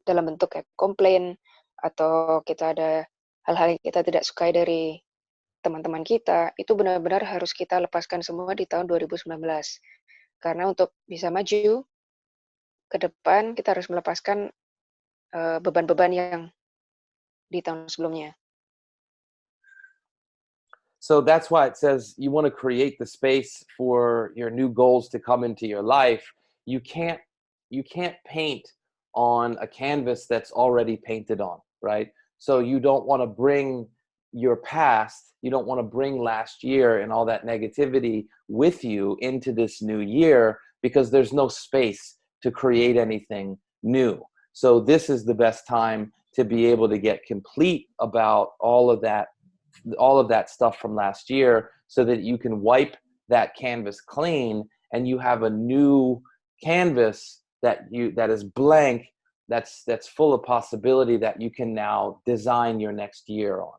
dalam bentuk kayak komplain, atau kita ada hal-hal yang kita tidak sukai dari teman-teman kita, itu benar-benar harus kita lepaskan semua di tahun 2019. Karena untuk bisa maju ke depan, kita harus melepaskan beban-beban yang di tahun sebelumnya. So that's why it says you want to create the space for your new goals to come into your life. You can't paint on a canvas that's already painted on, right? So you don't want to bring your past, you don't want to bring last year and all that negativity with you into this new year, because there's no space to create anything new. So this is the best time to be able to get complete about all of that stuff from last year, so that you can wipe that canvas clean and you have a new canvas that is blank, that's full of possibility, that you can now design your next year on.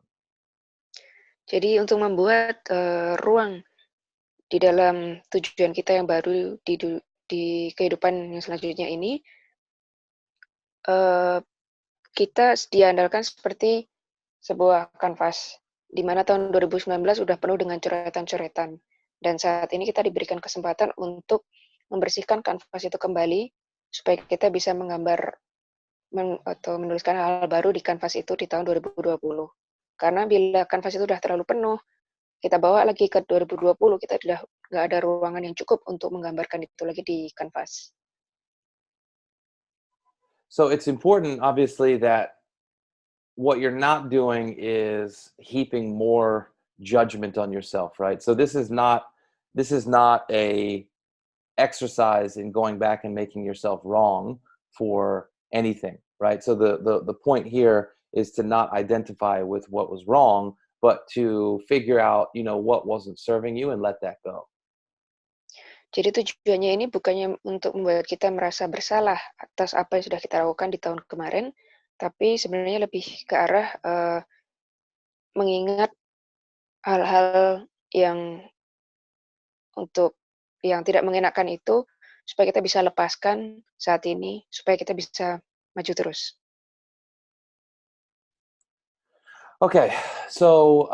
Jadi untuk membuat ruang di dalam tujuan kita yang baru di kehidupan yang selanjutnya ini, kita diandalkan seperti sebuah kanvas, di mana tahun 2019 sudah penuh dengan coretan-coretan. Dan saat ini kita diberikan kesempatan untuk membersihkan kanvas itu kembali, supaya kita bisa menggambar atau menuliskan hal baru di kanvas itu di tahun 2020. Karena bila kanvas itu sudah terlalu penuh, kita bawa lagi ke 2020, kita sudah nggak ada ruangan yang cukup untuk menggambarkan itu lagi di kanvas. So it's important, obviously, that what you're not doing is heaping more judgment on yourself, right? So this is not a exercise in going back and making yourself wrong for anything, right? So the point here is to not identify with what was wrong, but to figure out, what wasn't serving you and let that go. Jadi tujuannya ini bukannya untuk membuat kita merasa bersalah atas apa yang sudah kita lakukan di tahun kemarin, tapi sebenarnya lebih ke arah mengingat hal-hal yang tidak mengenakan itu, supaya kita bisa lepaskan saat ini, supaya kita bisa maju terus. Okay, so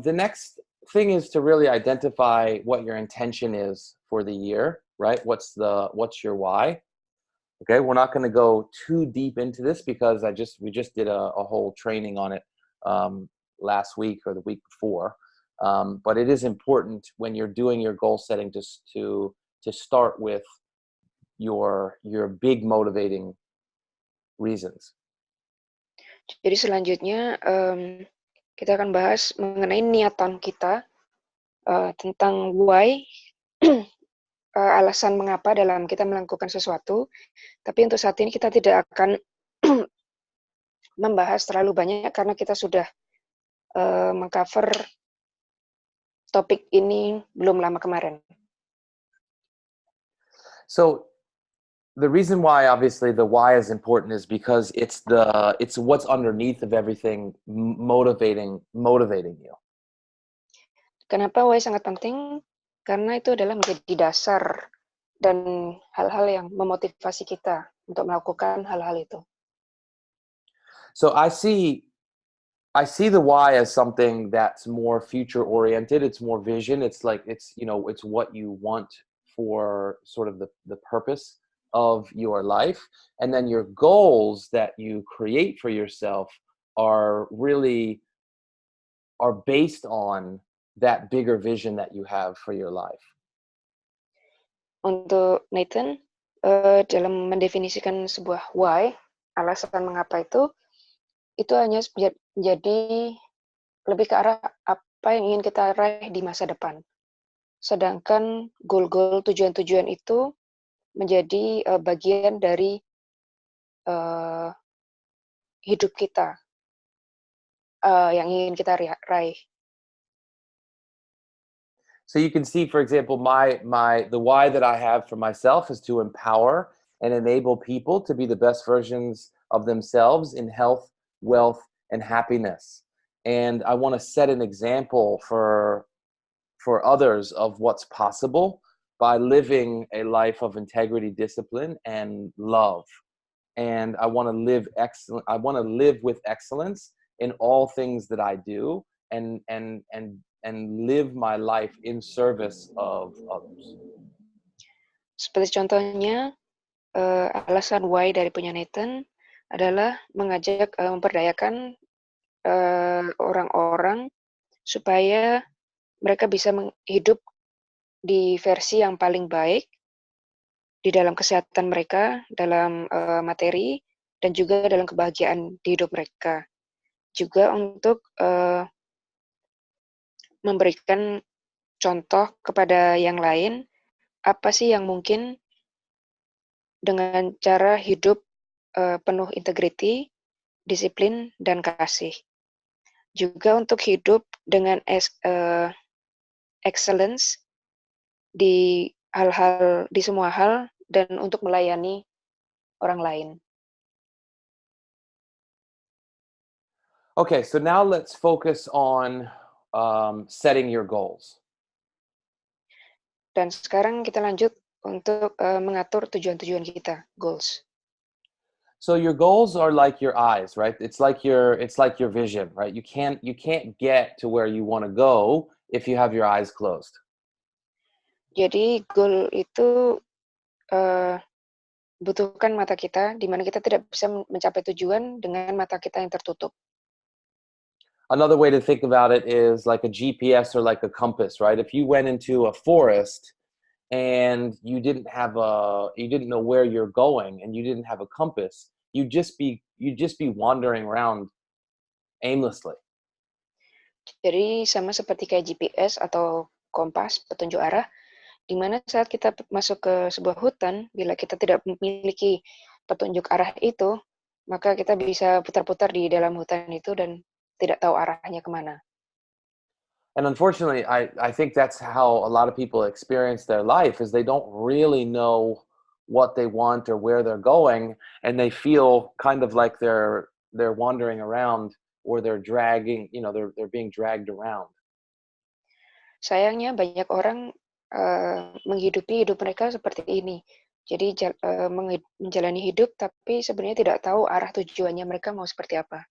the next thing is to really identify what your intention is for the year, right? What's your why? Okay, we're not going to go too deep into this, because we just did a whole training on it last week or the week before. But it is important when you're doing your goal setting just to start with your big motivating reasons. Jadi selanjutnya kita akan bahas mengenai niatan kita, tentang why, alasan mengapa dalam kita melakukan sesuatu. Tapi untuk saat ini kita tidak akan membahas terlalu banyak, karena kita sudah mengcover topik ini belum lama kemarin. So the reason why, obviously, the why is important is because it's what's underneath of everything motivating you. Kenapa why sangat penting? Karena itu adalah menjadi dasar dan hal-hal yang memotivasi kita untuk melakukan hal-hal itu. So I see the why as something that's more future oriented. It's more vision. It's like it's what you want for sort of the purpose of your life, and then your goals that you create for yourself are based on that bigger vision that you have for your life. Untuk Nathan, dalam mendefinisikan sebuah why, alasan mengapa itu hanya menjadi lebih ke arah apa yang ingin kita raih di masa depan. Sedangkan goal-goal, tujuan-tujuan itu menjadi bagian dari hidup kita yang ingin kita raih. So you can see, for example, the why that I have for myself is to empower and enable people to be the best versions of themselves in health, wealth, and happiness. And I want to set an example for others of what's possible by living a life of integrity, discipline, and love. and I want to live excellent. I want to live with excellence in all things that I do, and live my life in service of others. Seperti contohnya, alasan why dari punya Nathan adalah mengajak memperdayakan orang-orang supaya mereka bisa hidup di versi yang paling baik di dalam kesehatan mereka, dalam materi, dan juga dalam kebahagiaan di hidup mereka. Juga untuk memberikan contoh kepada yang lain, apa sih yang mungkin dengan cara hidup penuh integriti, disiplin, dan kasih. Juga untuk hidup dengan excellence di semua hal, dan untuk melayani orang lain. Okay, so now let's focus on setting your goals. Dan sekarang kita lanjut untuk mengatur tujuan-tujuan kita, goals. So your goals are like your eyes, right? It's like your vision, right? You can't get to where you want to go if you have your eyes closed. Jadi goal itu butuhkan mata kita, di mana kita tidak bisa mencapai tujuan dengan mata kita yang tertutup. Another way to think about it is like a GPS or like a compass, right? If you went into a forest and you didn't know where you're going and you didn't have a compass, you'd just be wandering around aimlessly. Jadi sama seperti kayak GPS atau kompas, petunjuk arah, di mana saat kita masuk ke sebuah hutan, bila kita tidak memiliki petunjuk arah itu, maka kita bisa putar-putar di dalam hutan itu dan tidak tahu arahnya kemana. And unfortunately, I think that's how a lot of people experience their life, is they don't really know what they want or where they're going, and they feel kind of like they're wandering around, or they're being dragged around. Sayangnya banyak orang menghidupi hidup mereka seperti ini. Jadi menjalani hidup tapi sebenarnya tidak tahu arah tujuannya mereka mau seperti apa.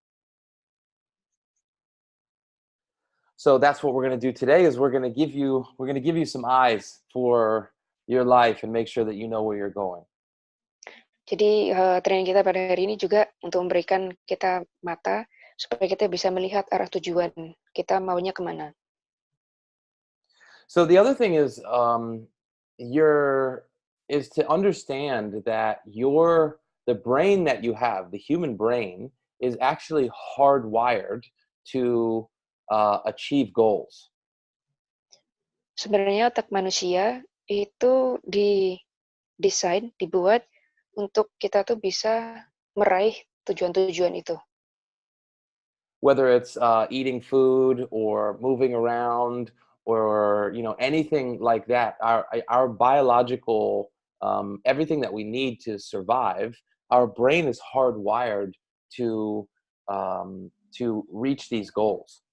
So that's what we're going to do today, is we're going to give you some eyes for your life and make sure that you know where you're going. Jadi training kita pada hari ini juga untuk memberikan kita mata supaya kita bisa melihat arah tujuan kita maunya kemana. So the other thing is to understand that the brain that you have, the human brain, is actually hardwired to achieve goals. Sebenarnya otak manusia itu dibuat untuk kita tuh bisa meraih tujuan-tujuan itu. Whether it's eating food or moving around or anything like that, our biological everything that we need to survive, our brain is hardwired to reach these goals.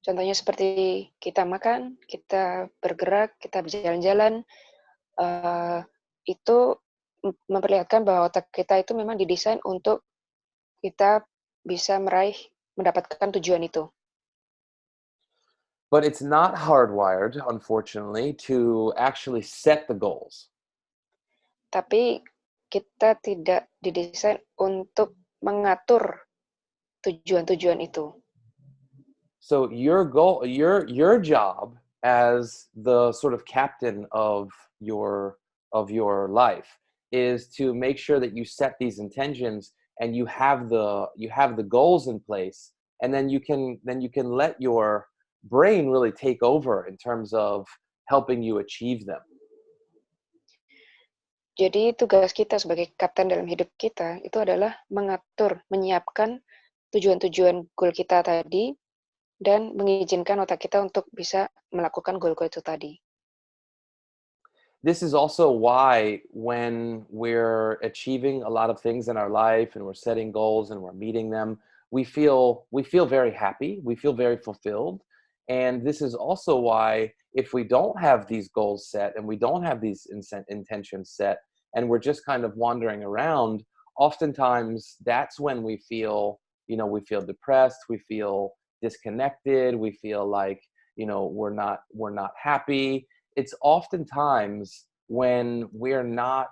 Contohnya seperti kita makan, kita bergerak, kita berjalan-jalan, itu memperlihatkan bahwa otak kita itu memang didesain untuk kita bisa mendapatkan tujuan itu. But it's not hardwired, unfortunately, to actually set the goals. Tapi kita tidak didesain untuk mengatur tujuan-tujuan itu. So your job as the sort of captain of your life is to make sure that you set these intentions and you have the goals in place, and then you can let your brain really take over in terms of helping you achieve them. Jadi tugas kita sebagai kapten dalam hidup kita itu adalah menyiapkan tujuan-tujuan goal kita tadi, dan mengizinkan otak kita untuk bisa melakukan goal-goal itu tadi. This is also why when we're achieving a lot of things in our life and we're setting goals and we're meeting them, we feel very happy, we feel very fulfilled. And this is also why if we don't have these goals set and we don't have these intentions set and we're just kind of wandering around, oftentimes that's when we feel, we feel depressed, we feel disconnected, we feel like, we're not happy. It's oftentimes when we're not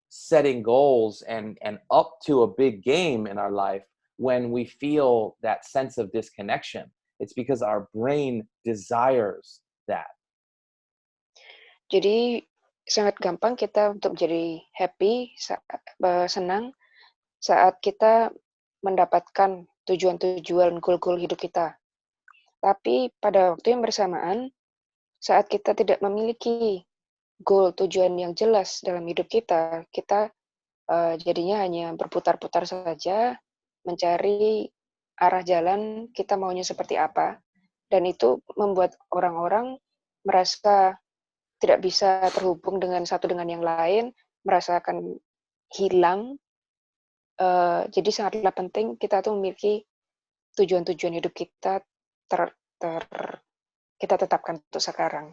setting goals and up to a big game in our life when we feel that sense of disconnection. It's because our brain desires that. Jadi sangat gampang kita untuk jadi happy, senang saat kita mendapatkan tujuan-tujuan goal-goal hidup kita. Tapi pada waktu yang bersamaan, saat kita tidak memiliki goal tujuan yang jelas dalam hidup kita, kita jadinya hanya berputar-putar saja, mencari arah jalan kita maunya seperti apa. Dan itu membuat orang-orang merasa tidak bisa terhubung dengan satu dengan yang lain, merasakan hilang. Jadi sangatlah penting kita tuh memiliki tujuan-tujuan hidup kita kita tetapkan untuk sekarang.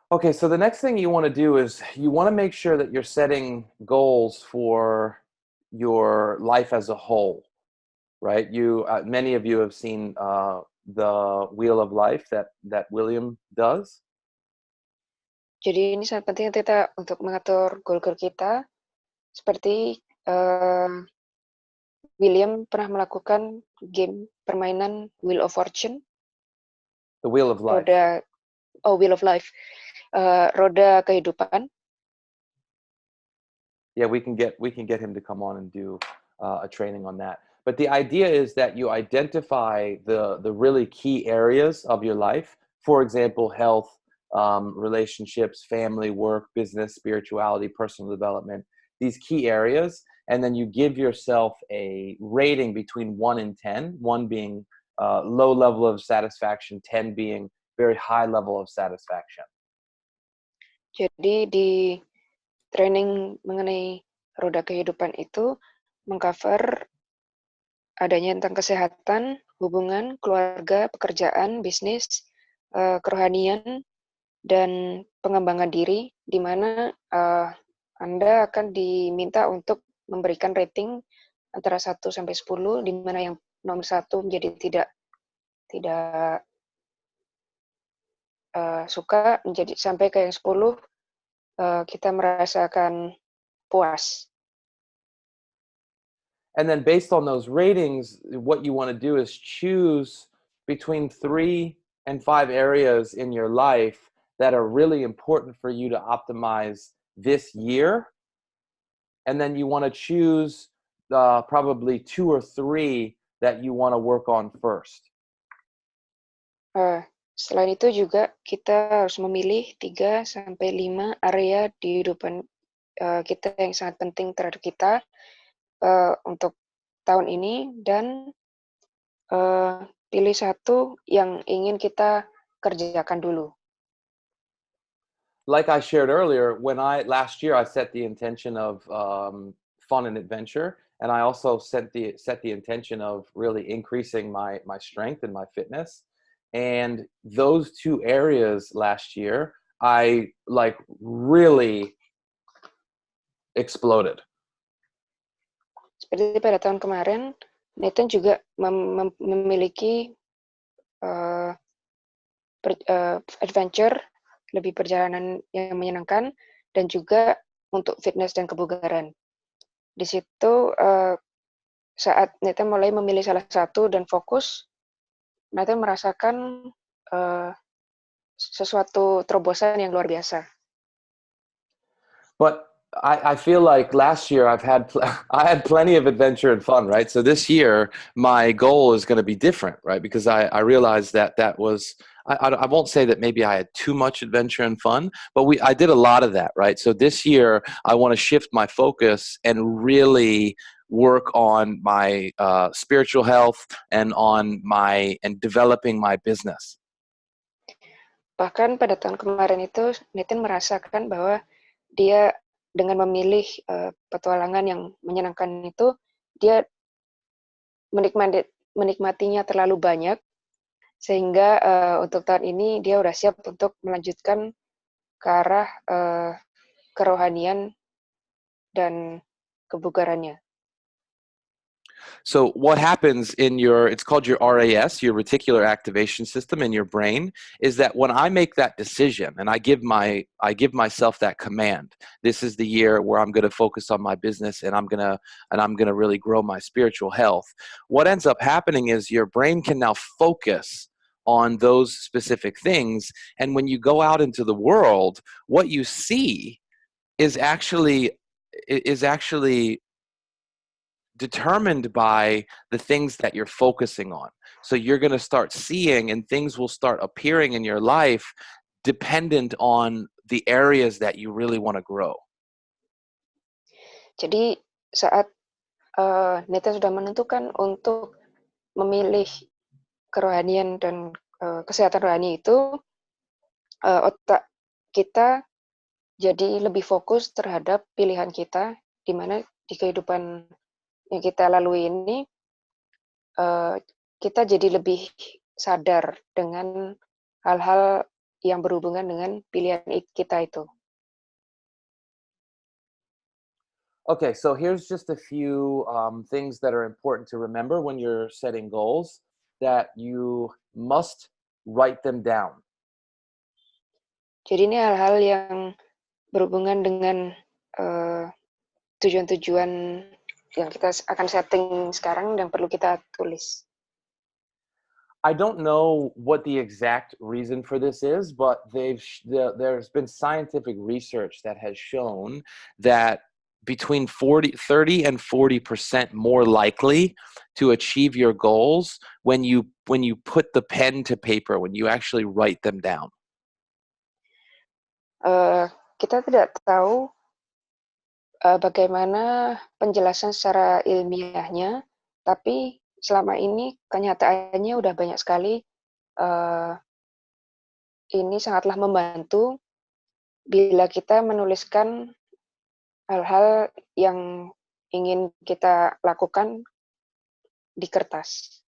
Okay, so the next thing you want to do is you want to make sure that you're setting goals for your life as a whole, right? Many of you have seen the Wheel of Life that William does. Jadi ini sangat penting kita untuk mengatur goal-goal kita, seperti William pernah melakukan game permainan Wheel of Fortune. The Wheel of Life. Wheel of Life. Roda kehidupan. Yeah, we can get him to come on and do a training on that. But the idea is that you identify the really key areas of your life. For example, health, relationships, family, work, business, spirituality, personal development, these key areas. And then you give yourself a rating between 1 and 10, 1 being low level of satisfaction, 10 being very high level of satisfaction. Jadi di training mengenai roda kehidupan itu mengcover adanya tentang kesehatan, hubungan, keluarga, pekerjaan, bisnis, kerohanian, dan pengembangan diri, di mana Anda akan diminta untuk memberikan rating antara 1 sampai 10, di mana yang nomor 1 menjadi tidak suka, menjadi sampai ke yang 10 kita merasakan puas. And then based on those ratings, what you want to do is choose between 3 and 5 areas in your life that are really important for you to optimize this year. And then you want to choose probably 2 or 3 that you want to work on first. Selain itu juga kita harus memilih 3 sampai 5 area di kehidupan kita yang sangat penting terhadap kita untuk tahun ini, dan pilih 1 yang ingin kita kerjakan dulu. Like I shared earlier, last year I set the intention of fun and adventure, and I also set the intention of really increasing my strength and my fitness. And those 2 areas last year, I really exploded. Seperti pada tahun kemarin, Nathan juga memiliki adventure, lebih perjalanan yang menyenangkan, dan juga untuk fitness dan kebugaran. Di situ saat Nathan mulai memilih salah satu dan fokus, Nathan merasakan sesuatu terobosan yang luar biasa. But I feel like last year I had plenty of adventure and fun, right? So this year my goal is going to be different, right? Because I realized that was, I won't say that maybe I had too much adventure and fun, but I did a lot of that, right? So this year I want to shift my focus and really work on my spiritual health and developing my business. Bahkan pada tahun kemarin itu Nathan merasakan bahwa dia dengan memilih petualangan yang menyenangkan itu, dia menikmatinya terlalu banyak, sehingga untuk tahun ini dia udah siap untuk melanjutkan ke arah kerohanian dan kebugarannya. So what happens in it's called your RAS, your reticular activation system in your brain, is that when I make that decision and I give myself that command, this is the year where I'm going to focus on my business and I'm going to really grow my spiritual health. What ends up happening is your brain can now focus on those specific things, and when you go out into the world, what you see is actually determined by the things that you're focusing on. So you're going to start seeing, and things will start appearing in your life dependent on the areas that you really want to grow. Jadi saat Nathan sudah menentukan untuk memilih kerohanian dan kesehatan rohani itu, otak kita jadi lebih fokus terhadap pilihan kita, di mana di kehidupan yang kita lalui ini, kita jadi lebih sadar dengan hal-hal yang berhubungan dengan pilihan kita itu. Okay, so here's just a few things that are important to remember when you're setting goals, that you must write them down. Jadi ini hal-hal yang berhubungan dengan tujuan-tujuan yang kita akan setting sekarang dan perlu kita tulis. I don't know what the exact reason for this is, but there's been scientific research that has shown that between 30 and 40% more likely to achieve your goals when you put the pen to paper, when you actually write them down. Kita tidak tahu bagaimana penjelasan secara ilmiahnya, tapi selama ini kenyataannya udah banyak sekali ini sangatlah membantu bila kita menuliskan hal-hal yang ingin kita lakukan di kertas.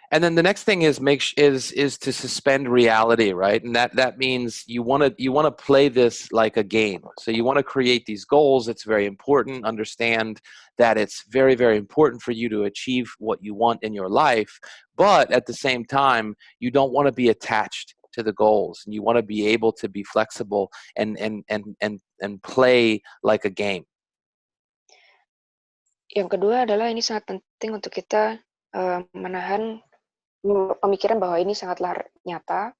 And then the next thing is is to suspend reality, right? And that means you want to play this like a game. So you want to create these goals. It's very important. Understand that it's very, very important for you to achieve what you want in your life. But at the same time, you don't want to be attached to the goals, and you want to be able to be flexible and play like a game. Yang kedua adalah ini sangat penting untuk kita menahan pemikiran bahwa ini sangatlah nyata,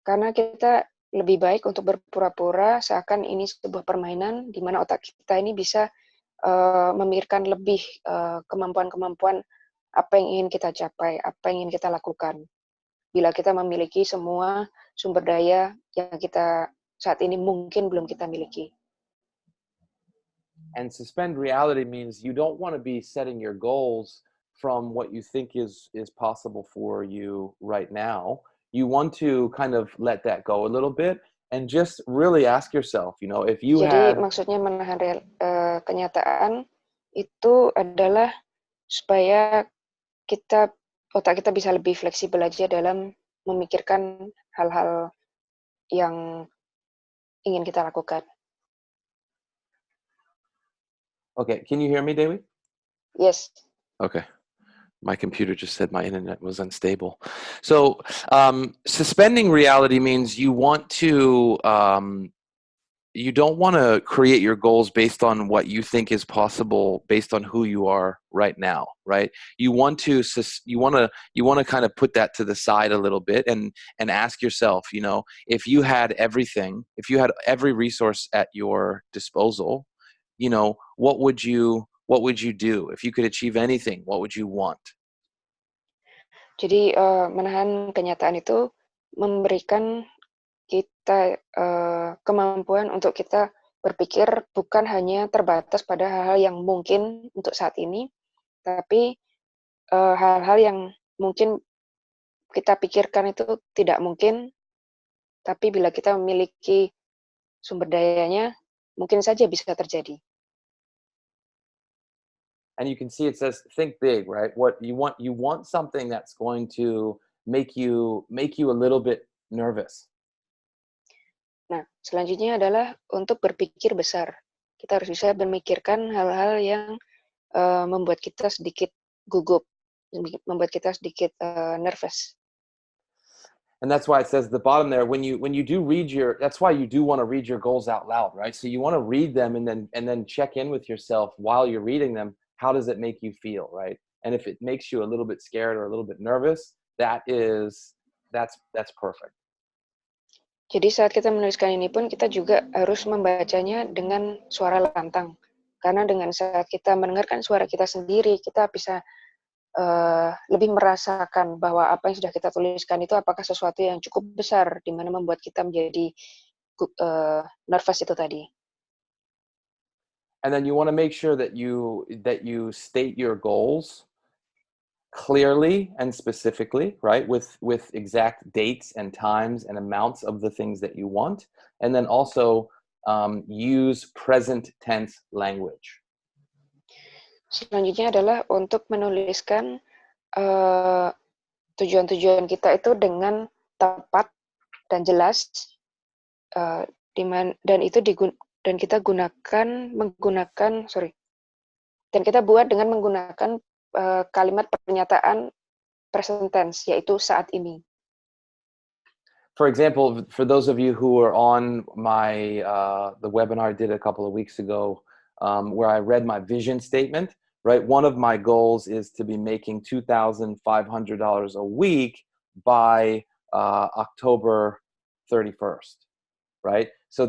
karena kita lebih baik untuk berpura-pura seakan ini sebuah permainan di mana otak kita ini bisa memikirkan lebih kemampuan-kemampuan apa yang ingin kita capai, apa yang ingin kita lakukan. Bila kita memiliki semua sumber daya yang kita saat ini mungkin belum kita miliki. And suspend reality means you don't want to be setting your goals from what you think is possible for you right now. You want to kind of let that go a little bit and just really ask yourself, if you Jadi maksudnya menahan kenyataan itu adalah supaya otak kita bisa lebih fleksibel aja dalam memikirkan hal-hal yang ingin kita lakukan. Okay, can you hear me, Dewey? Yes. Okay. My computer just said my internet was unstable. So suspending reality means you don't want to create your goals based on what you think is possible based on who you are right now, right? You want to kind of put that to the side a little bit and ask yourself, if you had everything, if you had every resource at your disposal, what would you do? If you could achieve anything, what would you want? Jadi menahan kenyataan itu memberikan kita kemampuan untuk kita berpikir bukan hanya terbatas pada hal-hal yang mungkin untuk saat ini, tapi hal-hal yang mungkin kita pikirkan itu tidak mungkin, tapi bila kita memiliki sumber dayanya, mungkin saja bisa terjadi. And you can see it says think big, right? What you want something that's going to make you a little bit nervous. Nah, selanjutnya adalah untuk berpikir besar. Kita harus bisa memikirkan hal-hal yang membuat kita sedikit gugup, membuat kita sedikit nervous. And that's why it says at the bottom there, when you do read that's why you do want to read your goals out loud, right? So you want to read them and then check in with yourself while you're reading them. How does it make you feel, right? And if it makes you a little bit scared or a little bit nervous, that's perfect. Jadi saat kita menuliskan ini pun kita juga harus membacanya dengan suara lantang. Karena dengan saat kita mendengarkan suara kita sendiri, kita bisa lebih merasakan bahwa apa yang sudah kita tuliskan itu apakah sesuatu yang cukup besar, di mana membuat kita menjadi nervous itu tadi. And then you want to make sure that you state your goals clearly and specifically, right? With exact dates and times and amounts of the things that you want. And then also use present tense language. Selanjutnya adalah untuk menuliskan tujuan-tujuan kita itu dengan tepat dan jelas, dan kita buat dengan menggunakan kalimat pernyataan present tense, yaitu saat ini. For example, for those of you who are on my the webinar I did a couple of weeks ago, where I read my vision statement, right? One of my goals is to be making $2,500 a week by October 31st, right? So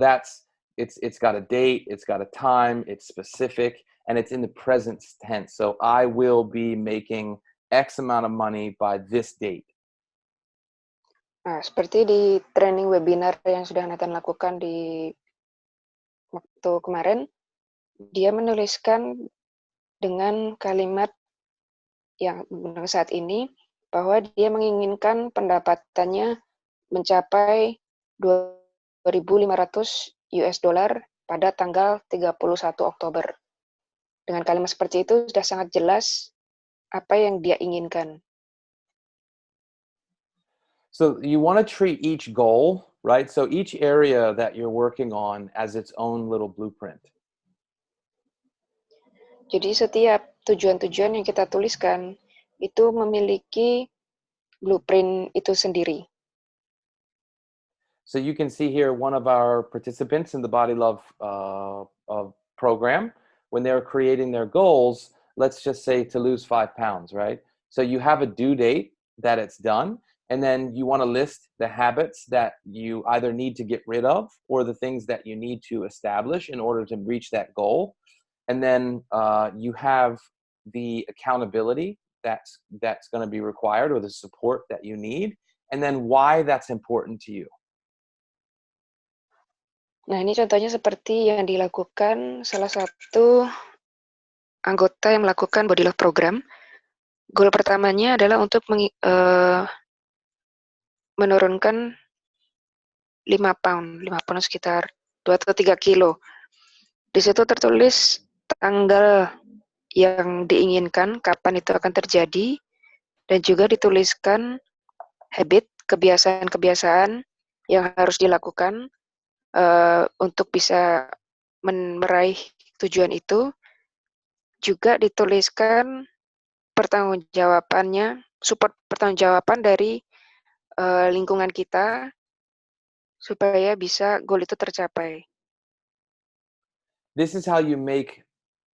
it's got a date, it's got a time, it's specific, and it's in the present tense. So I will be making X amount of money by this date. Nah, seperti di training webinar yang sudah Nathan lakukan di waktu kemarin, dia menuliskan dengan kalimat yang saat ini bahwa dia menginginkan pendapatannya mencapai 2.500 US dollar pada tanggal 31 Oktober. Dengan kalimat seperti itu sudah sangat jelas apa yang dia inginkan. So you want to treat each goal, right? So each area that you're working on as its own little blueprint. Jadi setiap tujuan-tujuan yang kita tuliskan itu memiliki blueprint itu sendiri. So you can see here one of our participants in the Body Love program, when they're creating their goals, let's just say to lose 5 pounds, right? So you have a due date that it's done, and then you want to list the habits that you either need to get rid of or the things that you need to establish in order to reach that goal. And then you have the accountability that's going to be required, or the support that you need, and then why that's important to you. Nah, ini contohnya seperti yang dilakukan salah satu anggota yang melakukan Body Love program. Goal pertamanya adalah untuk menurunkan 5 pound sekitar 2 atau 3 kilo. Di situ tertulis tanggal yang diinginkan, kapan itu akan terjadi, dan juga dituliskan habit, kebiasaan-kebiasaan yang harus dilakukan untuk bisa meraih tujuan itu. Juga dituliskan support pertanggungjawaban dari lingkungan kita supaya bisa goal itu tercapai. This is how you make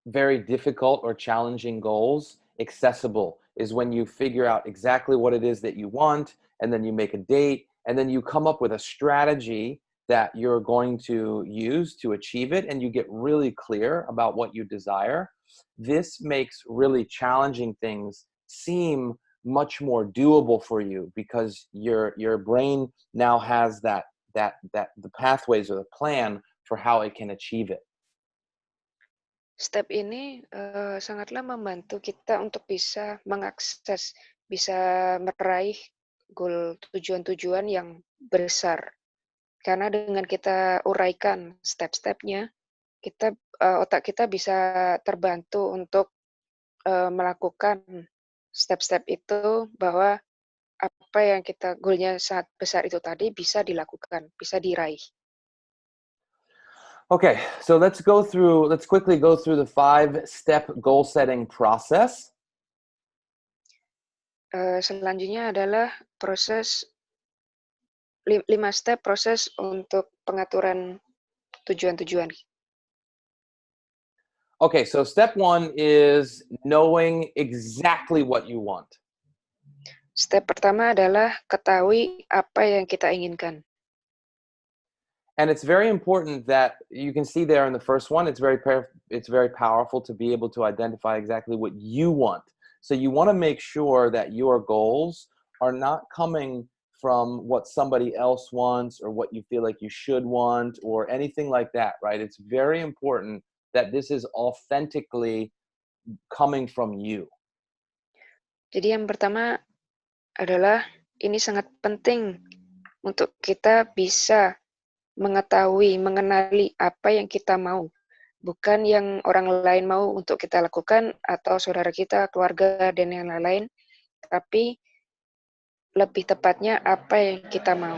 very difficult or challenging goals accessible, is when you figure out exactly what it is that you want, and then you make a date, and then you come up with a strategy that you're going to use to achieve it, and you get really clear about what you desire. This makes really challenging things seem much more doable for you, because your brain now has that the pathways or the plan for how it can achieve it. Step ini sangatlah membantu kita untuk bisa mengakses, bisa meraih goal tujuan-tujuan yang besar. Karena dengan kita uraikan step-stepnya, otak kita bisa terbantu untuk melakukan step-step itu, bahwa apa yang goalnya sangat besar itu tadi bisa dilakukan, bisa diraih. Okay, so let's quickly go through the 5-step goal setting process. Selanjutnya adalah proses 5 step proses untuk pengaturan tujuan-tujuan. Okay, so step 1 is knowing exactly what you want. Step pertama adalah ketahui apa yang kita inginkan. And it's very important that you can see there in the first one, it's very powerful to be able to identify exactly what you want. So you want to make sure that your goals are not coming from what somebody else wants or what you feel like you should want or anything like that, right? It's very important that this is authentically coming from you. Jadi yang pertama adalah ini sangat penting untuk kita bisa mengetahui, mengenali apa yang kita mau. Bukan yang orang lain mau untuk kita lakukan atau saudara kita, keluarga, dan yang lain-lain. Tapi lebih tepatnya apa yang kita mau.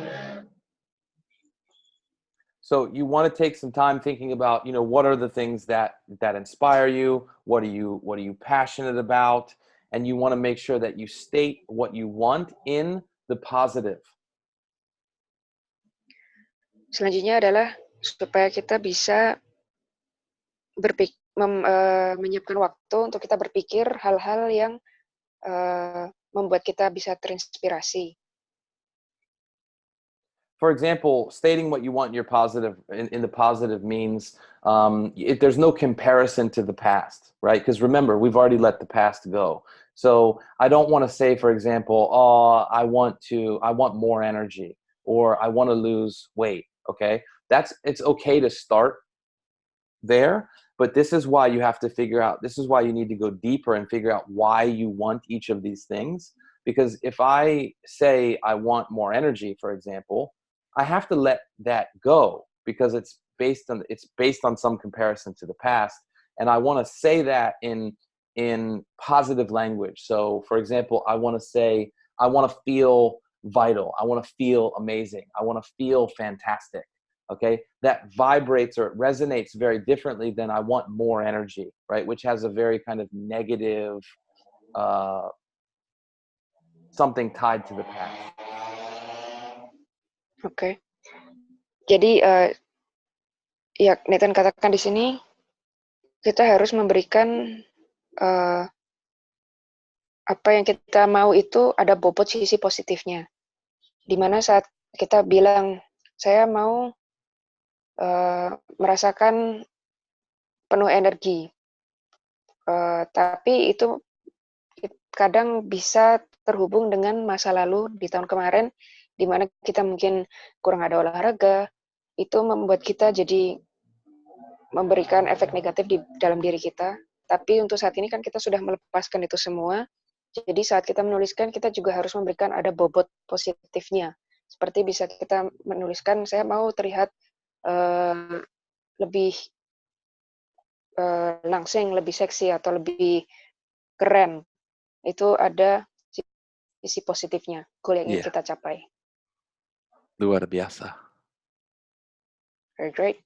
So you want to take some time thinking about, what are the things that inspire you? What are you passionate about? And you want to make sure that you state what you want in the positive. Selanjutnya adalah supaya kita bisa menyiapkan waktu untuk kita berpikir hal-hal yang membuat kita bisa terinspirasi. For example, stating what you want in your positive in the positive means there's no comparison to the past, right? Because remember, we've already let the past go. So I don't want to say, for example, oh, I want more energy or I want to lose weight. Okay, it's okay to start there, but this is why you have to figure out. This is why you need to go deeper and figure out why you want each of these things. Because if I say I want more energy, for example, I have to let that go because it's based on some comparison to the past, and I want to say that in positive language. So, for example, I want to say I want to feel vital. I want to feel amazing. I want to feel fantastic. Okay, that vibrates or it resonates very differently than I want more energy, right? Which has a very kind of negative something tied to the past. Oke. Jadi ya Nathan katakan di sini kita harus memberikan apa yang kita mau itu ada bobot sisi positifnya. Dimana saat kita bilang saya mau merasakan penuh energi, tapi itu kadang bisa terhubung dengan masa lalu di tahun kemarin, di mana kita mungkin kurang ada olahraga, itu membuat kita jadi memberikan efek negatif di dalam diri kita. Tapi untuk saat ini kan kita sudah melepaskan itu semua. Jadi saat kita menuliskan, kita juga harus memberikan ada bobot positifnya. Seperti bisa kita menuliskan, saya mau terlihat lebih langsing, lebih seksi, atau lebih keren. Itu ada sisi positifnya, goal yang ingin kita capai. Luar biasa. Very great.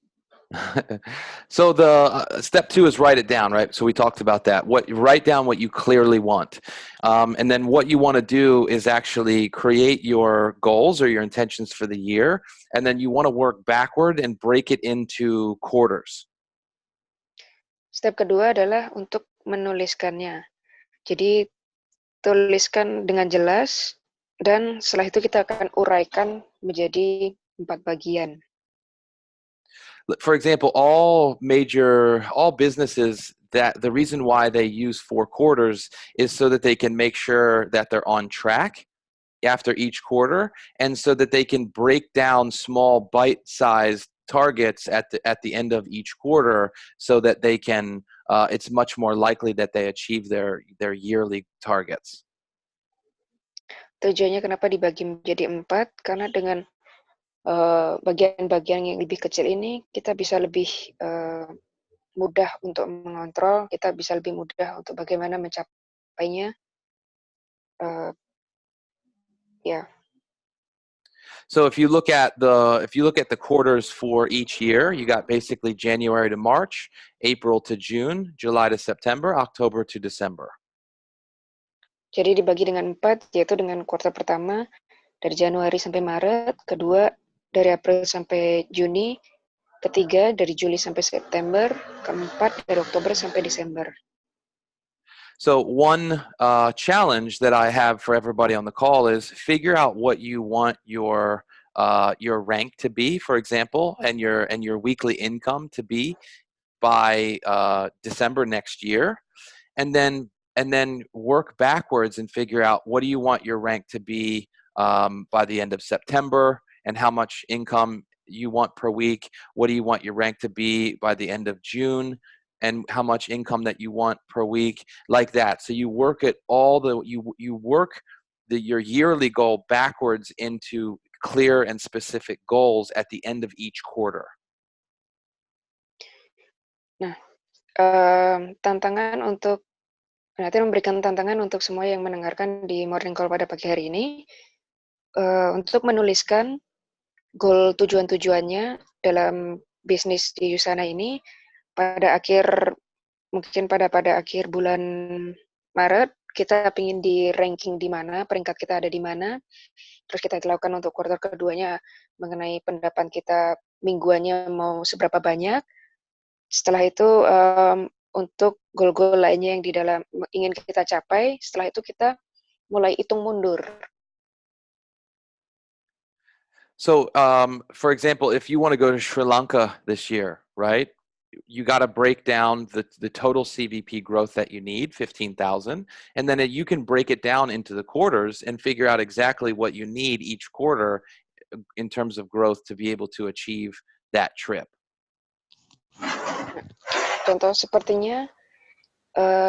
So the step 2 is write it down, right? So we talked about that. Write down what you clearly want. And then what you want to do is actually create your goals or your intentions for the year. And then you want to work backward and break it into quarters. Step kedua adalah untuk menuliskannya. Jadi tuliskan dengan jelas dan setelah itu kita akan uraikan menjadi 4 bagian. For example, all businesses, that the reason why they use 4 quarters is so that they can make sure that they're on track after each quarter, and so that they can break down small bite-sized targets at the end of each quarter, so that they can it's much more likely that they achieve their yearly targets. Tujuannya kenapa dibagi menjadi 4? Karena dengan bagian-bagian yang lebih kecil ini kita bisa lebih mudah untuk mengontrol, kita bisa lebih mudah untuk bagaimana mencapainya. Yeah. So if you look at the quarters for each year, you got basically January to March, April to June, July to September, October to December. Jadi dibagi dengan 4, yaitu dengan kuartal pertama dari Januari sampai Maret, kedua dari April sampai Juni, ketiga dari Juli sampai September, keempat dari Oktober sampai Desember. So one challenge that I have for everybody on the call is figure out what you want your rank to be, for example, and your weekly income to be by December next year, and then work backwards and figure out what do you want your rank to be by the end of September, and how much income you want per week. What do you want your rank to be by the end of June, and how much income that you want per week, like that. So you work at you work your yearly goal backwards into clear and specific goals at the end of each quarter. Nah, Nathan memberikan tantangan untuk semua yang mendengarkan di Morning Call pada pagi hari ini untuk menuliskan goal tujuan-tujuannya dalam bisnis di Usana ini pada akhir bulan Maret. Kita ingin di ranking di mana, peringkat kita ada di mana. Terus kita lakukan untuk kuartal keduanya mengenai pendapat kita mingguannya mau seberapa banyak. Setelah itu untuk goal-goal lainnya yang di dalam ingin kita capai, setelah itu kita mulai hitung mundur. So, for example, if you want to go to Sri Lanka this year, right? You got to break down the total CVP growth that you need, 15,000, and then you can break it down into the quarters and figure out exactly what you need each quarter in terms of growth to be able to achieve that trip. Contoh sepertinya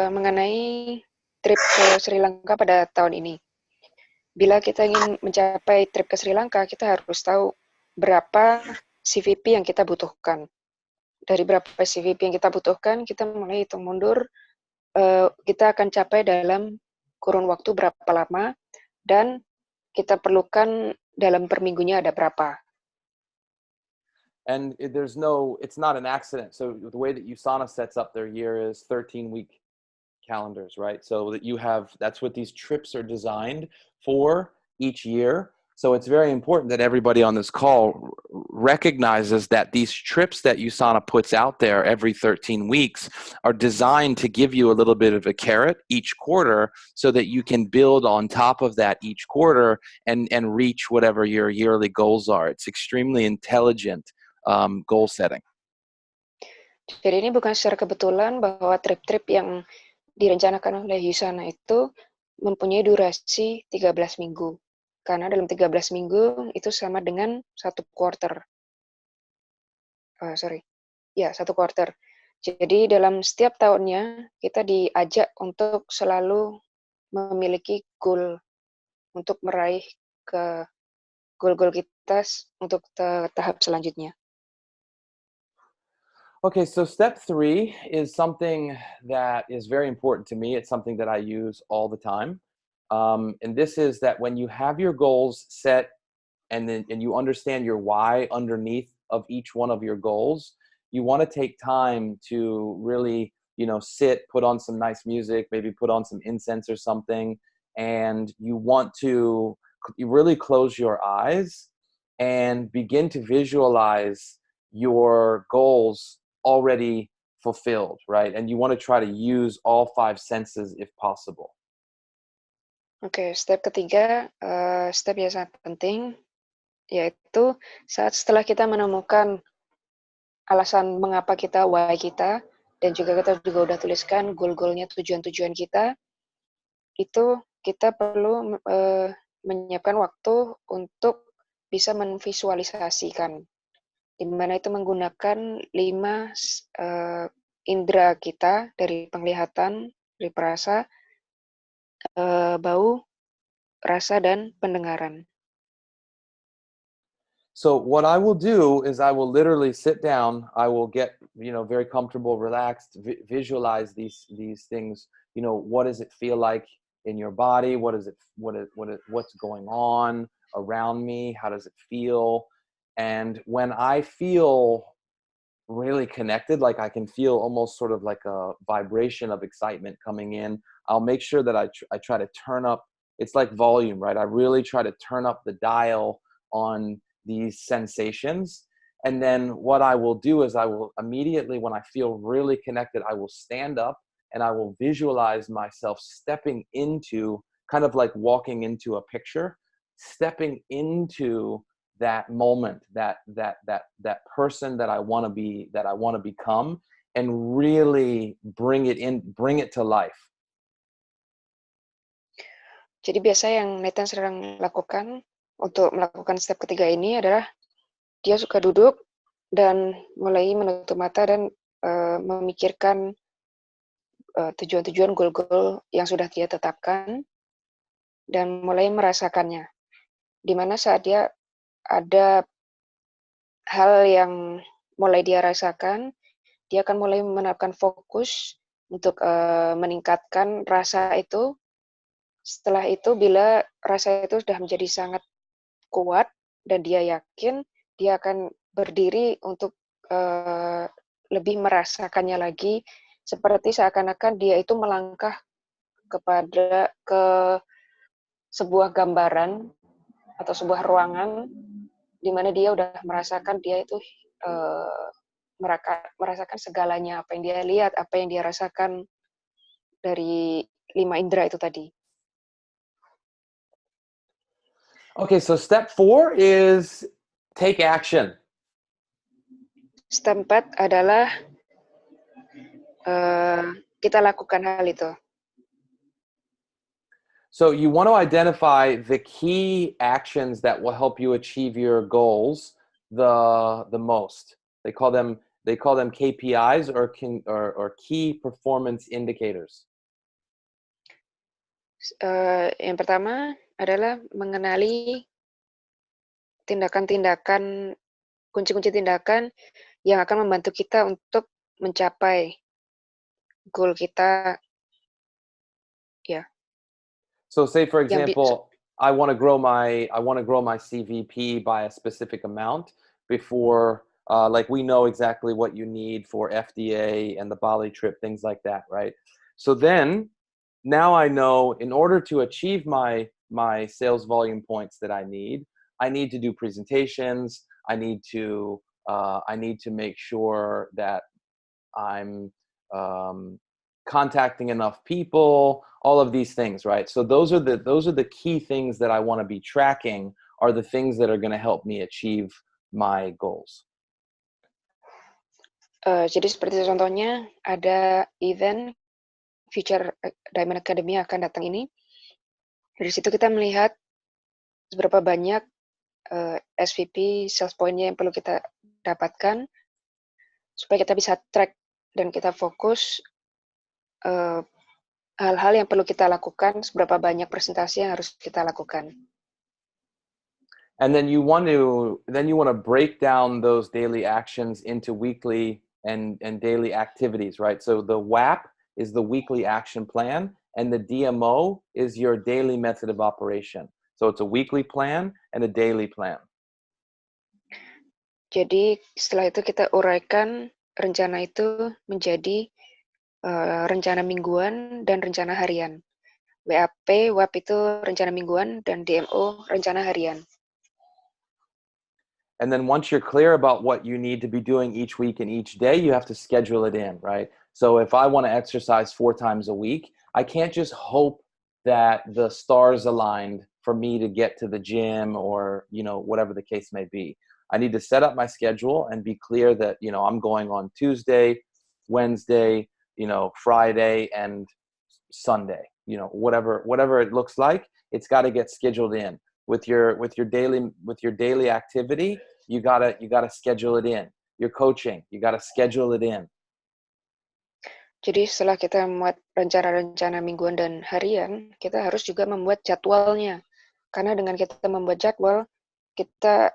mengenai trip ke Sri Lanka pada tahun ini. Bila kita ingin mencapai trip ke Sri Lanka, kita harus tahu berapa CVP yang kita butuhkan. Dari berapa CVP yang kita butuhkan, kita mulai hitung mundur, kita akan capai dalam kurun waktu berapa lama, dan kita perlukan dalam per minggunya ada berapa. And it's not an accident. So the way that USANA sets up their year is 13-week calendars, right? So that that's what these trips are designed for each year. So it's very important that everybody on this call recognizes that these trips that USANA puts out there every 13 weeks are designed to give you a little bit of a carrot each quarter so that you can build on top of that each quarter and reach whatever your yearly goals are. It's extremely intelligent goal setting. Jadi ini bukan secara kebetulan bahwa trip-trip yang direncanakan oleh USANA itu mempunyai durasi 13 minggu. Karena dalam 13 minggu itu sama dengan satu quarter. Satu quarter. Jadi dalam setiap tahunnya kita diajak untuk selalu memiliki goal untuk meraih ke goal-goal kita untuk tahap selanjutnya. Okay, so step 3 is something that is very important to me. It's something that I use all the time. And this is that when you have your goals set and you understand your why underneath of each one of your goals, you want to take time to really, sit, put on some nice music, maybe put on some incense or something, and you really close your eyes and begin to visualize your goals already fulfilled, right? And you want to try to use all 5 senses if possible. Oke, step ketiga, step yang sangat penting, yaitu setelah kita menemukan alasan mengapa kita, why kita, dan juga kita udah tuliskan goal-goalnya, tujuan-tujuan kita, itu kita perlu menyiapkan waktu untuk bisa memvisualisasikan, di mana itu menggunakan 5 indera kita dari penglihatan, dari perasa, bau, rasa, dan pendengaran. So what I will do is I will literally sit down. I will get very comfortable, relaxed, visualize these things. What does it feel like in your body? What's going on? around me? How does it feel? And when I feel really connected, like I can feel almost sort of like a vibration of excitement coming in, I'll make sure that I try to turn up. It's like volume, right? I really try to turn up the dial on these sensations. And then what I will do is I will immediately, when I feel really connected, I will stand up and I will visualize myself stepping into, kind of like walking into a picture, stepping into that moment, that person that I want to be, that I want to become, and really bring it to life. Jadi biasa yang Nathan sedang lakukan untuk melakukan step ketiga ini adalah dia suka duduk dan mulai menutup mata dan memikirkan tujuan-tujuan, goal-goal yang sudah dia tetapkan dan mulai merasakannya. Di mana saat dia ada hal yang mulai dia rasakan, dia akan mulai menerapkan fokus untuk meningkatkan rasa itu. Setelah itu, bila rasa itu sudah menjadi sangat kuat dan dia yakin, dia akan berdiri untuk lebih merasakannya lagi, seperti seakan-akan dia itu melangkah ke sebuah gambaran atau sebuah ruangan di mana dia udah merasakan dia itu merasakan segalanya, apa yang dia lihat, apa yang dia rasakan dari 5 indera itu tadi. Okay, so step 4 is take action. Step 4 adalah kita lakukan hal itu. So you want to identify the key actions that will help you achieve your goals the most. They call them KPIs or key performance indicators. Yang pertama adalah mengenali tindakan-tindakan, kunci-kunci tindakan yang akan membantu kita untuk mencapai goal kita. Ya. So say for example, I want to grow my CVP by a specific amount before, like we know exactly what you need for FDA and the Bali trip, things like that, right? So then now I know in order to achieve my sales volume points that I need to do presentations. I need to make sure that I'm contacting enough people, all of these things, right? So those are the key things that I want to be tracking, are the things that are going to help me achieve my goals. Jadi seperti contohnya ada event Future Diamond Academy yang akan datang ini. Dari situ kita melihat seberapa banyak SVP, sales point-nya yang perlu kita dapatkan supaya kita bisa track dan kita fokus hal-hal yang perlu kita lakukan, seberapa banyak presentasi yang harus kita lakukan. And then you want to break down those daily actions into weekly and daily activities, right? So the WAP is the weekly action plan, and the DMO is your daily method of operation. So it's a weekly plan and a daily plan. Jadi setelah itu kita uraikan rencana itu menjadi rencana mingguan dan rencana harian. WAP itu rencana mingguan dan DMO rencana harian. And then once you're clear about what you need to be doing each week and each day, you have to schedule it in, right? So if I want to exercise 4 times a week, I can't just hope that the stars aligned for me to get to the gym or, whatever the case may be. I need to set up my schedule and be clear that, I'm going on Tuesday, Wednesday, Friday and Sunday, whatever it looks like, it's got to get scheduled in. With your daily activity, you gotta schedule it in. Your coaching, you gotta schedule it in. Jadi setelah kita membuat rencana-rencana mingguan dan harian, kita harus juga membuat jadwalnya. Karena dengan kita membuat jadwal, kita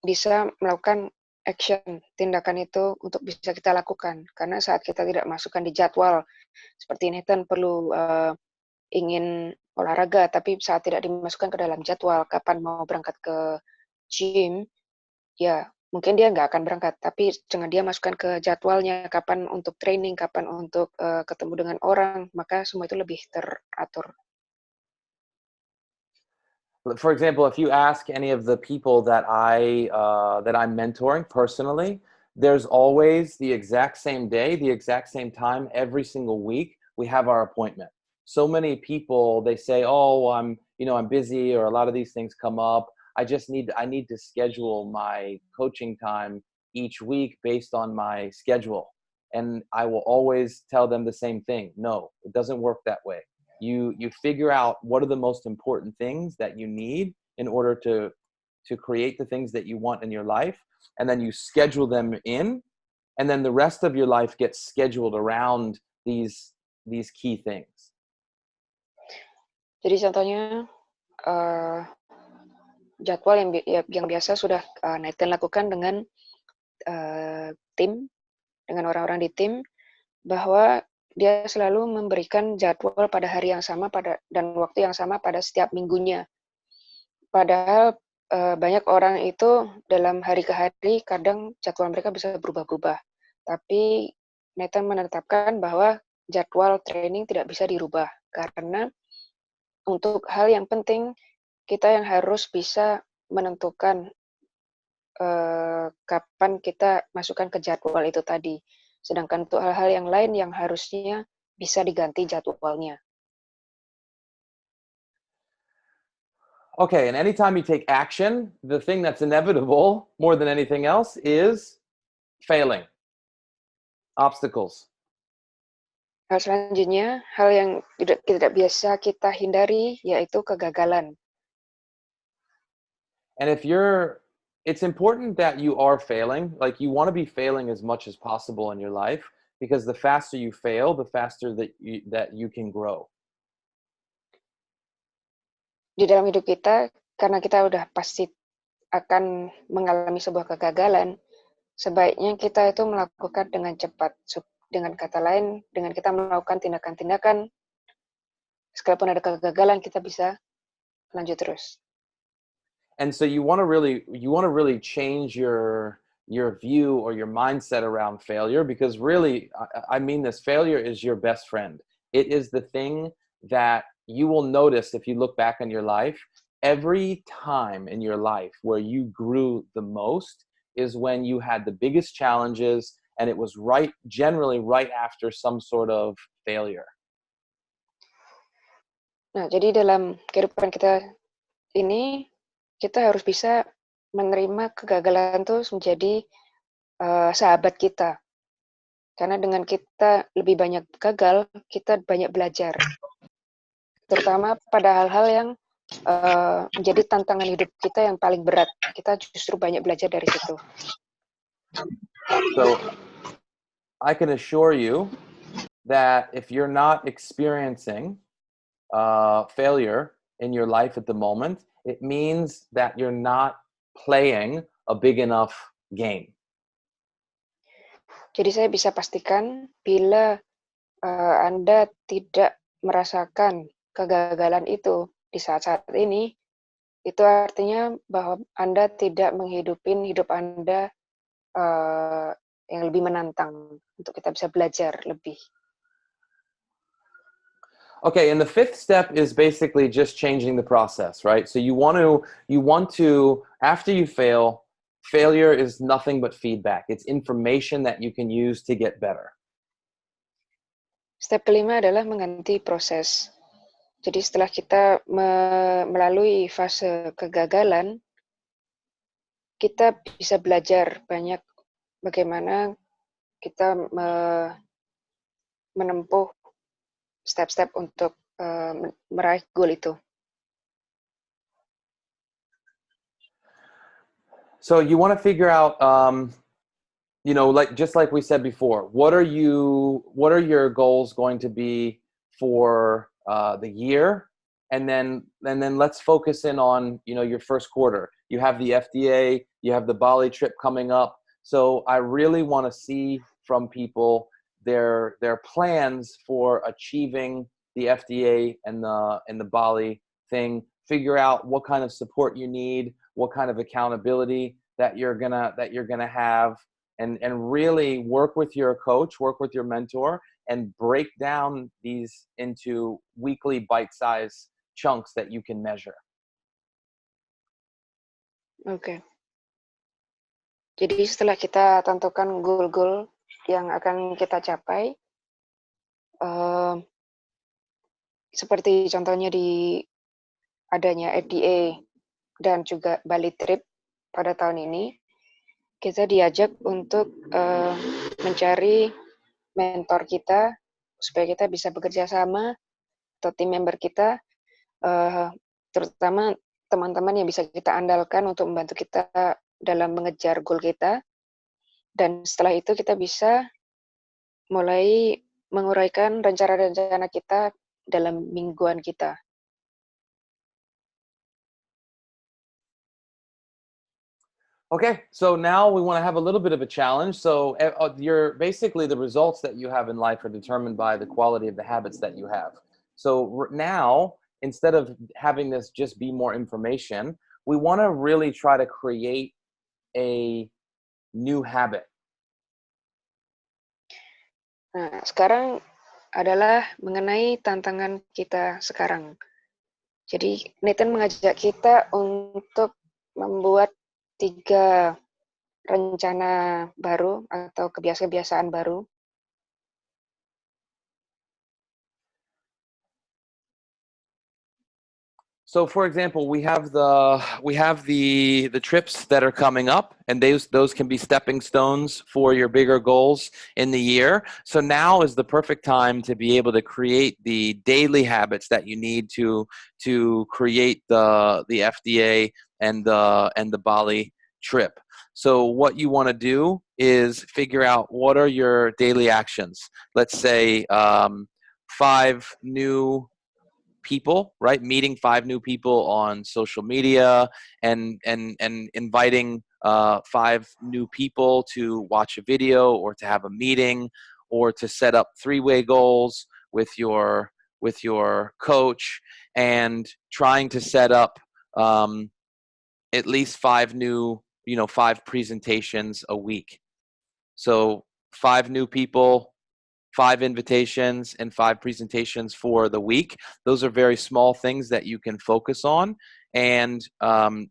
bisa melakukan action, tindakan itu untuk bisa kita lakukan. Karena saat kita tidak masukkan di jadwal, seperti Nathan perlu ingin olahraga, tapi saat tidak dimasukkan ke dalam jadwal kapan mau berangkat ke gym, ya mungkin dia nggak akan berangkat. Tapi jangan dia masukkan ke jadwalnya kapan untuk training, kapan untuk ketemu dengan orang, maka semua itu lebih teratur. For example, if you ask any of the people that I'm mentoring personally, there's always the exact same day, the exact same time, every single week. We have our appointment. So many people, they say, "Oh, I'm busy," or a lot of these things come up. I need to schedule my coaching time each week based on my schedule. And I will always tell them the same thing. No, it doesn't work that way. You figure out what are the most important things that you need in order to create the things that you want in your life, and then you schedule them in, and then the rest of your life gets scheduled around these key things. Jadi contohnya jadwal yang biasa sudah Nathan lakukan dengan tim, dengan orang-orang di tim, bahwa dia selalu memberikan jadwal pada hari yang sama dan waktu yang sama pada setiap minggunya. Padahal banyak orang itu dalam hari ke hari kadang jadwal mereka bisa berubah-ubah. Tapi Nathan menetapkan bahwa jadwal training tidak bisa dirubah karena untuk hal yang penting kita yang harus bisa menentukan kapan kita masukkan ke jadwal itu tadi. Sedangkan untuk hal-hal yang lain yang harusnya bisa diganti jadwalnya. Okay, and anytime you take action, the thing that's inevitable more than anything else is failing, obstacles. Hal selanjutnya, hal yang tidak biasa kita hindari yaitu kegagalan. And it's important that you are failing. Like, you want to be failing as much as possible in your life, because the faster you fail, the faster that you can grow. Di dalam hidup kita, karena kita udah pasti akan mengalami sebuah kegagalan, sebaiknya kita itu melakukan dengan cepat. Dengan kata lain, dengan kita melakukan tindakan-tindakan, sekalipun ada kegagalan, kita bisa lanjut terus. And so you want to really change your view or your mindset around failure, because really, I mean this, failure is your best friend. It is the thing that you will notice if you look back on your life. Every time in your life where you grew the most is when you had the biggest challenges, and it was generally right after some sort of failure. Nah, jadi dalam kehidupan kita ini, kita harus bisa menerima kegagalan terus menjadi sahabat kita. Karena dengan kita lebih banyak gagal, kita banyak belajar. Terutama pada hal-hal yang menjadi tantangan hidup kita yang paling berat. Kita justru banyak belajar dari situ. So, I can assure you that if you're not experiencing failure in your life at the moment, it means that you're not playing a big enough game. Jadi saya bisa pastikan bila Anda tidak merasakan kegagalan itu di saat-saat ini, itu artinya bahwa Anda tidak menghidupin hidup Anda yang lebih menantang untuk kita bisa belajar lebih. Okay, and the fifth step is basically just changing the process, right? So you want to after you fail, failure is nothing but feedback. It's information that you can use to get better. Step kelima adalah mengganti proses. Jadi setelah kita melalui fase kegagalan, kita bisa belajar banyak bagaimana kita menempuh step-step untuk meraih goal itu. So you want to figure out, just like we said before, what are your goals going to be for the year, and then let's focus in on your first quarter. You have the FDA, you have the Bali trip coming up, so I really want to see from people their plans for achieving the FDA and the Bali thing. Figure out what kind of support you need, what kind of accountability that you're gonna have, and really work with your coach, work with your mentor, and break down these into weekly bite-sized chunks that you can measure. Oke. Jadi setelah kita tentukan goal-goal yang akan kita capai, seperti contohnya di adanya FDA dan juga Bali Trip pada tahun ini, kita diajak untuk mencari mentor kita supaya kita bisa bekerja sama atau tim member kita, terutama teman-teman yang bisa kita andalkan untuk membantu kita dalam mengejar goal kita. Dan setelah itu kita bisa mulai menguraikan rencana-rencana kita dalam mingguan kita. Okay, so now we want to have a little bit of a challenge. So you're basically, the results that you have in life are determined by the quality of the habits that you have. So now, instead of having this just be more information, we want to really try to create a new habit. Nah, sekarang adalah mengenai tantangan kita sekarang. Jadi Nathan mengajak kita untuk membuat 3 rencana baru atau kebiasaan baru. So, for example, we have the trips that are coming up, and those can be stepping stones for your bigger goals in the year. So now is the perfect time to be able to create the daily habits that you need to create the FDA and the Bali trip. So what you want to do is figure out what are your daily actions. Let's say 5 new people, right? Meeting 5 new people on social media and inviting 5 new people to watch a video or to have a meeting or to set up 3-way goals with your coach, and trying to set up at least 5 new, 5 presentations a week. So 5 new people, 5 invitations, and 5 presentations for the week. Those are very small things that you can focus on, and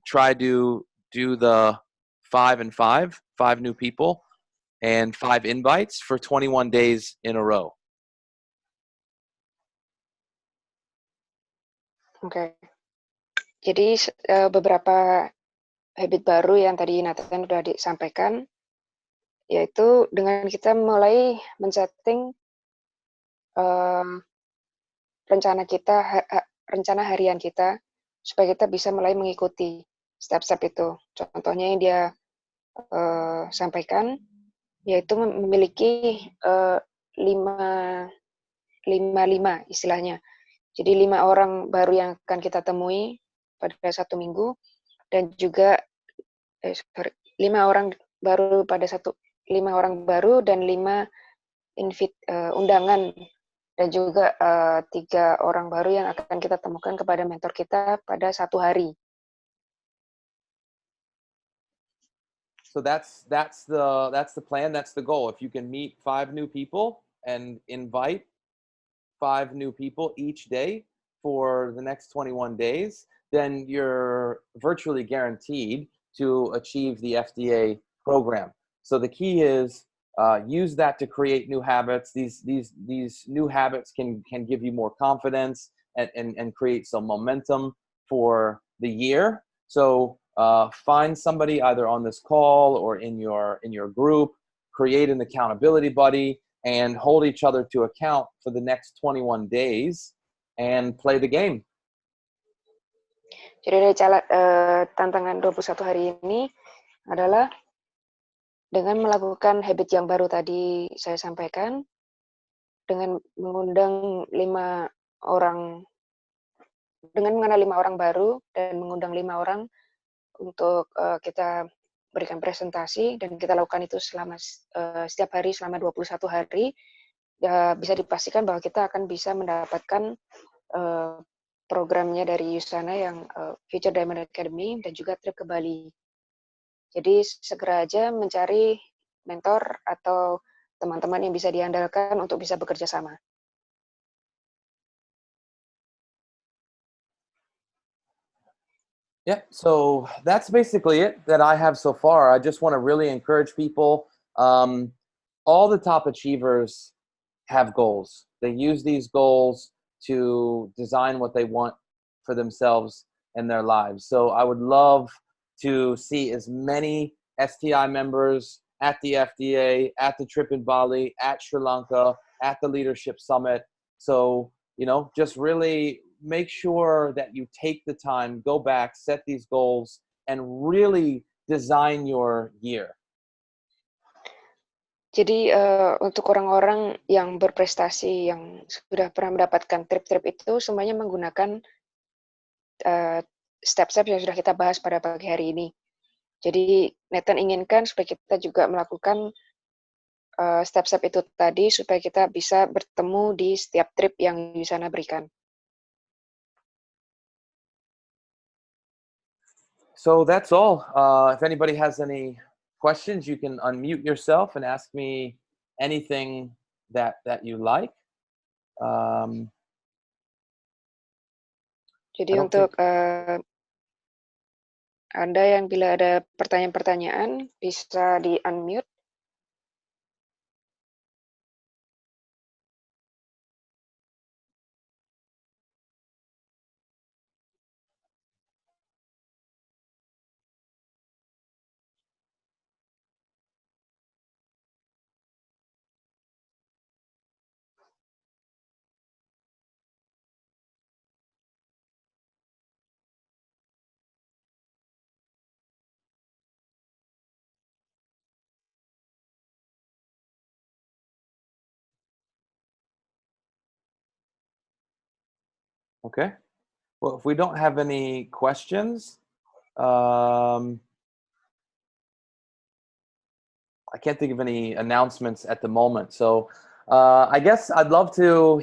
try to do the 5 and 5 new people and 5 invites for 21 days in a row. Oke. Jadi beberapa habit baru yang tadi Nathan sudah disampaikan, yaitu dengan kita mulai men-setting rencana harian kita supaya kita bisa mulai mengikuti step-step itu. Contohnya yang dia sampaikan yaitu memiliki 5 istilahnya. Jadi 5 orang baru yang akan kita temui pada 1 minggu, dan juga 5 orang baru dan 5 undangan, dan juga 3 orang baru yang akan kita temukan kepada mentor kita pada 1 hari. So that's the plan, that's the goal. If you can meet 5 new people and invite 5 new people each day for the next 21 days, then you're virtually guaranteed to achieve the FDA program. So the key is use that to create new habits. These new habits can give you more confidence and create some momentum for the year. So find somebody either on this call or in your group, create an accountability buddy, and hold each other to account for the next 21 days and play the game. Jadi dari tantangan 21 hari ini adalah dengan melakukan habit yang baru tadi saya sampaikan, dengan mengundang 5 orang, dengan mengenal 5 orang baru dan mengundang 5 orang untuk kita berikan presentasi, dan kita lakukan itu selama setiap hari selama 21 hari. bisa dipastikan bahwa kita akan bisa mendapatkan programnya dari Yusana yang Future Diamond Academy dan juga trip ke Bali. Jadi segera aja mencari mentor atau teman-teman yang bisa diandalkan untuk bisa bekerja sama. Yeah, so that's basically it that I have so far. I just want to really encourage people. All the top achievers have goals. They use these goals to design what they want for themselves and their lives. So I would love to see as many STI members at the FDA, at the trip in Bali, at Sri Lanka, at the Leadership Summit. So, just really make sure that you take the time, go back, set these goals, and really design your year. Jadi untuk orang-orang yang berprestasi, yang sudah pernah mendapatkan trip-trip itu, semuanya menggunakan step-step yang sudah kita bahas pada pagi hari ini. Jadi Nathan inginkan supaya kita juga melakukan step-step itu tadi supaya kita bisa bertemu di setiap trip yang Yusana berikan. So that's all. If anybody has any questions, you can unmute yourself and ask me anything that you like. Jadi untuk Anda yang bila ada pertanyaan-pertanyaan bisa di-unmute. Okay. Well, if we don't have any questions, I can't think of any announcements at the moment. So I guess I'd love to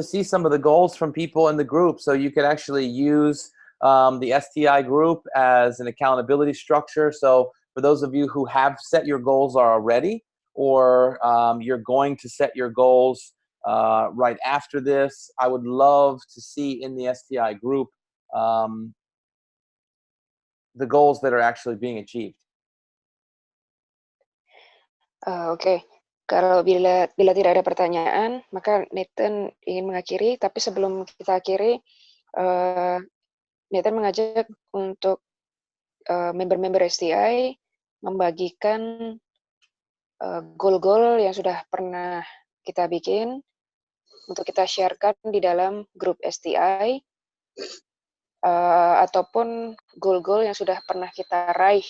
see some of the goals from people in the group. So you could actually use the STI group as an accountability structure. So for those of you who have set your goals already, or you're going to set your goals right after this, I would love to see in the STI group the goals that are actually being achieved. Oke. Kalau bila tidak ada pertanyaan, maka Nathan ingin mengakhiri. Tapi sebelum kita akhiri, Nathan mengajak untuk member-member STI membagikan goal-goal yang sudah pernah kita bikin untuk kita sharekan di dalam grup STI ataupun goal-goal yang sudah pernah kita raih